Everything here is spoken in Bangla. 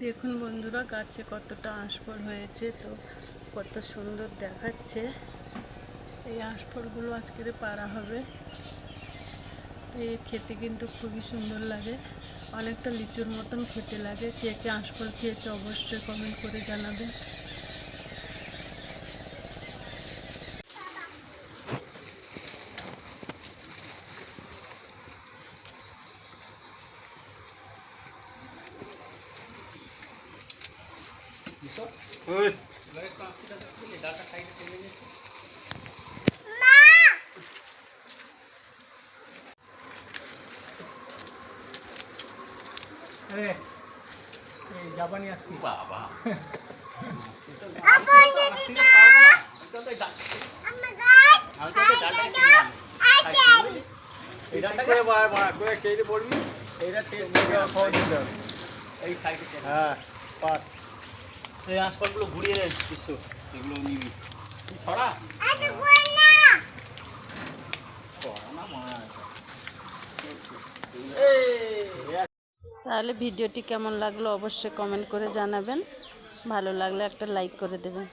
দেখুন বন্ধুরা, গাছে কতটা আঁশফল হয়েছে, তো কত সুন্দর দেখাচ্ছে। এই আঁশফলগুলো আজকে পাড়া হবে। এই খেতে কিন্তু খুবই সুন্দর লাগে, অনেকটা লিচুর মতন খেতে লাগে। কে কে আঁশফল খেয়েছে অবশ্যই কমেন্ট করে জানাবেন। জাপানি আসছি বাবা এই আশপাশগুলো ঘুরিয়ে কিছু এগুলো নিবি ছড়া তাহলে ভিডিওটি কেমন লাগলো অবশ্যই কমেন্ট করে জানাবেন। ভালো লাগলে একটা লাইক করে দেবেন।